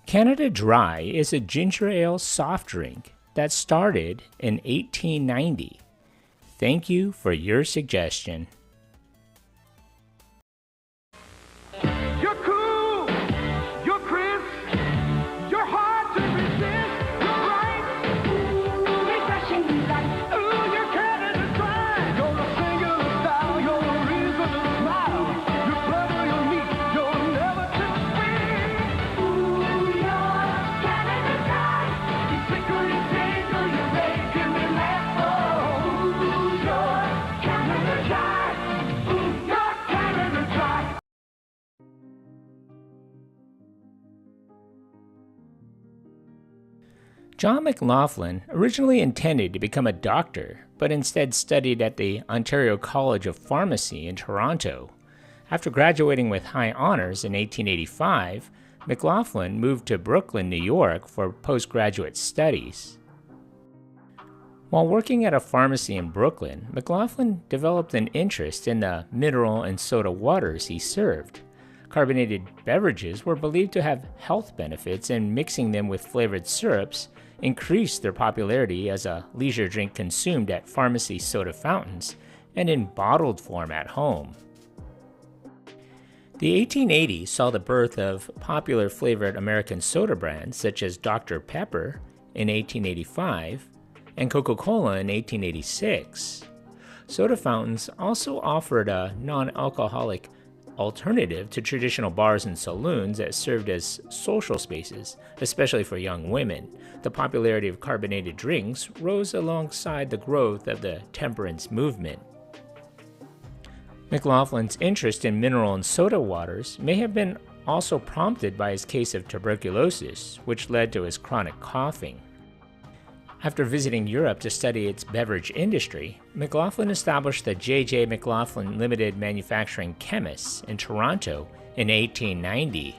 Canada Dry is a ginger ale soft drink that started in 1890. Thank you for your suggestion. You're cool, you're crisp, you're hard to resist, you're right, refreshingly light. Ooh, you're Canada Dry. You're a singular style, you're a reason to smile. You're clever, you're neat, you're never too sweet. Ooh, you're Canada Dry. You tickle, you tickle, you making me laugh. Oh, ooh, you're Canada Dry. Ooh, you're Canada Dry. John McLaughlin originally intended to become a doctor, but instead studied at the Ontario College of Pharmacy in Toronto. After graduating with high honors in 1885, McLaughlin moved to Brooklyn, New York for postgraduate studies. While working at a pharmacy in Brooklyn, McLaughlin developed an interest in the mineral and soda waters he served. Carbonated beverages were believed to have health benefits, and mixing them with flavored syrups increased their popularity as a leisure drink consumed at pharmacy soda fountains and in bottled form at home. The 1880s saw the birth of popular flavored American soda brands such as Dr. Pepper in 1885 and Coca-Cola in 1886. Soda fountains also offered a non-alcoholic alternative to traditional bars and saloons that served as social spaces, especially for young women. The popularity of carbonated drinks rose alongside the growth of the temperance movement. McLaughlin's interest in mineral and soda waters may have been also prompted by his case of tuberculosis, which led to his chronic coughing. After visiting Europe to study its beverage industry, McLaughlin established the J.J. McLaughlin Limited Manufacturing Chemists in Toronto in 1890.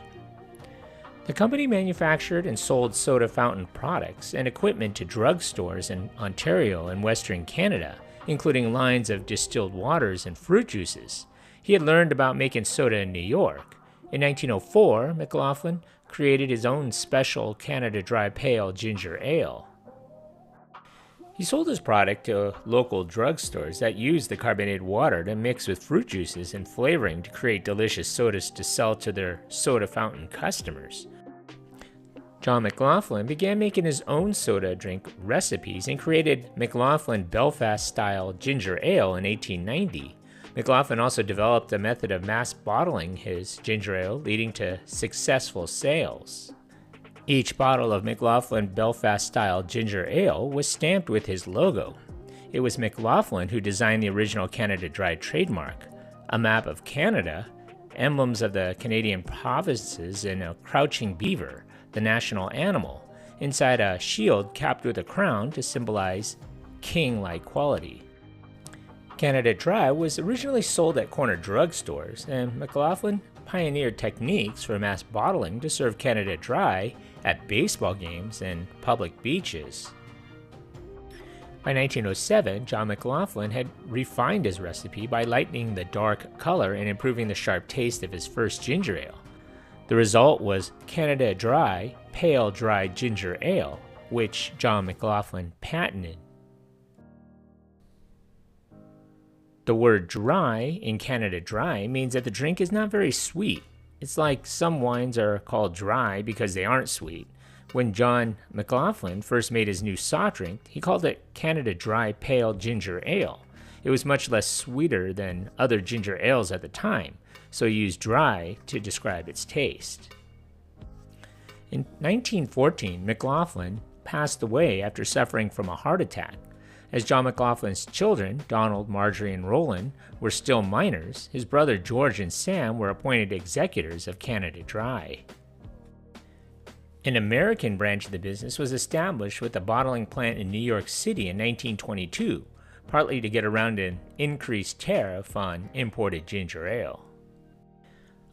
The company manufactured and sold soda fountain products and equipment to drugstores in Ontario and Western Canada, including lines of distilled waters and fruit juices. He had learned about making soda in New York. In 1904, McLaughlin created his own special Canada Dry Pale Ginger Ale. He sold his product to local drugstores that used the carbonated water to mix with fruit juices and flavoring to create delicious sodas to sell to their soda fountain customers. John McLaughlin began making his own soda drink recipes and created McLaughlin Belfast-style ginger ale in 1890. McLaughlin also developed a method of mass bottling his ginger ale, leading to successful sales. Each bottle of McLaughlin Belfast-style ginger ale was stamped with his logo. It was McLaughlin who designed the original Canada Dry trademark, a map of Canada, emblems of the Canadian provinces, and a crouching beaver, the national animal, inside a shield capped with a crown to symbolize king-like quality. Canada Dry was originally sold at corner drugstores, and McLaughlin pioneered techniques for mass bottling to serve Canada Dry at baseball games and public beaches. By 1907, John McLaughlin had refined his recipe by lightening the dark color and improving the sharp taste of his first ginger ale. The result was Canada Dry Pale Dry Ginger Ale, which John McLaughlin patented. The word dry in Canada Dry means that the drink is not very sweet. It's like some wines are called dry because they aren't sweet. When John McLaughlin first made his new soft drink, he called it Canada Dry Pale Ginger Ale. It was much less sweeter than other ginger ales at the time, so he used dry to describe its taste. In 1914, McLaughlin passed away after suffering from a heart attack. As John McLaughlin's children, Donald, Marjorie, and Roland, were still minors, his brother George and Sam were appointed executors of Canada Dry. An American branch of the business was established with a bottling plant in New York City in 1922, partly to get around an increased tariff on imported ginger ale.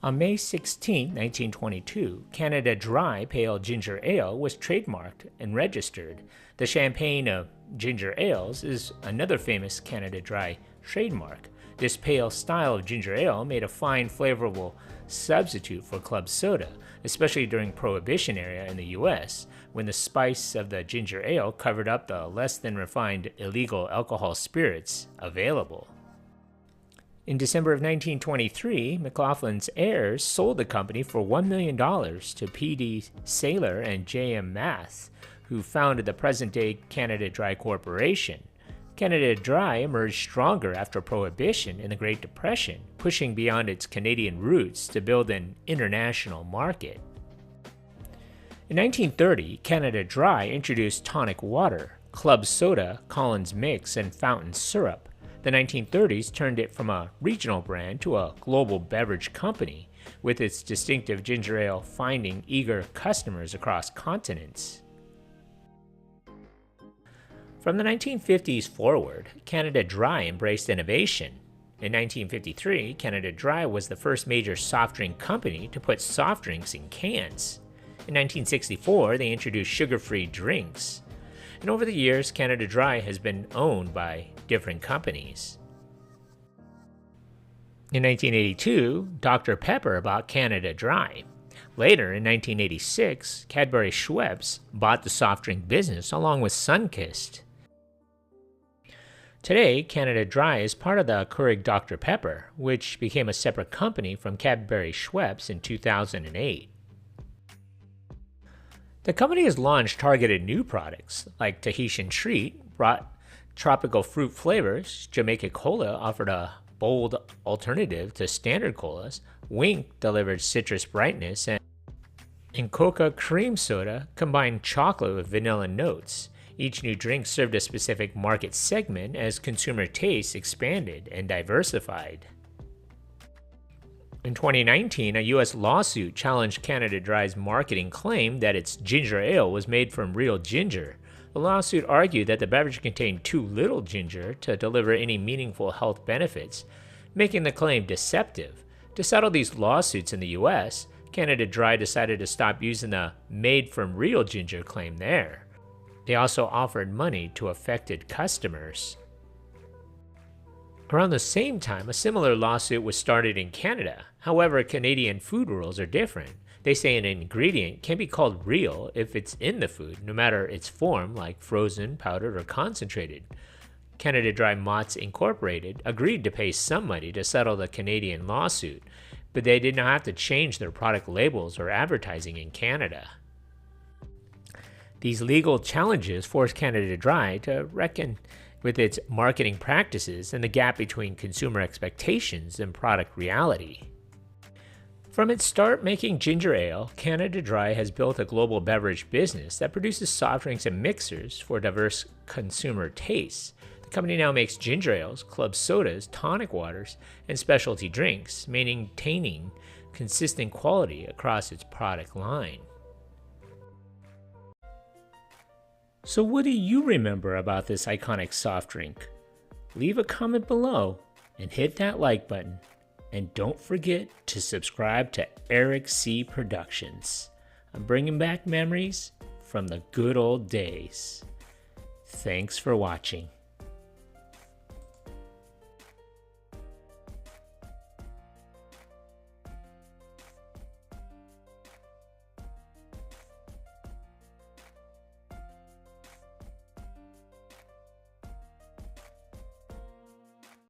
On May 16, 1922, Canada Dry Pale Ginger Ale was trademarked and registered. The champagne of ginger ales is another famous Canada Dry trademark. This pale style of ginger ale made a fine, flavorful substitute for club soda, especially during Prohibition era in the US, when the spice of the ginger ale covered up the less than refined illegal alcohol spirits available. In December of 1923, McLaughlin's heirs sold the company for $1 million to P.D. Saylor and J.M. Math, who founded the present-day Canada Dry Corporation. Canada Dry emerged stronger after Prohibition and the Great Depression, pushing beyond its Canadian roots to build an international market. In 1930, Canada Dry introduced tonic water, club soda, Collins Mix, and fountain syrup. The 1930s turned it from a regional brand to a global beverage company, with its distinctive ginger ale finding eager customers across continents. From the 1950s forward, Canada Dry embraced innovation. In 1953, Canada Dry was the first major soft drink company to put soft drinks in cans. In 1964, they introduced sugar-free drinks. And over the years, Canada Dry has been owned by different companies. In 1982, Dr. Pepper bought Canada Dry. Later, in 1986, Cadbury Schweppes bought the soft drink business along with Sunkist. Today, Canada Dry is part of the Keurig Dr. Pepper, which became a separate company from Cadbury Schweppes in 2008. The company has launched targeted new products, like Tahitian Treat brought tropical fruit flavors, Jamaica Cola offered a bold alternative to standard colas, Wink delivered citrus brightness, and Coca Cream Soda combined chocolate with vanilla notes. Each new drink served a specific market segment as consumer tastes expanded and diversified. In 2019, a U.S. lawsuit challenged Canada Dry's marketing claim that its ginger ale was made from real ginger. The lawsuit argued that the beverage contained too little ginger to deliver any meaningful health benefits, making the claim deceptive. To settle these lawsuits in the U.S., Canada Dry decided to stop using the made from real ginger claim there. They also offered money to affected customers. Around the same time, a similar lawsuit was started in Canada. However, Canadian food rules are different. They say an ingredient can be called real if it's in the food, no matter its form, like frozen, powdered, or concentrated. Canada Dry Mott's Incorporated agreed to pay some money to settle the Canadian lawsuit, but they did not have to change their product labels or advertising in Canada. These legal challenges forced Canada Dry to reckon with its marketing practices and the gap between consumer expectations and product reality. From its start making ginger ale, Canada Dry has built a global beverage business that produces soft drinks and mixers for diverse consumer tastes. The company now makes ginger ales, club sodas, tonic waters, and specialty drinks, maintaining consistent quality across its product line. So what do you remember about this iconic soft drink? Leave a comment below and hit that like button. And don't forget to subscribe to Eric C. Productions. I'm bringing back memories from the good old days. Thanks for watching.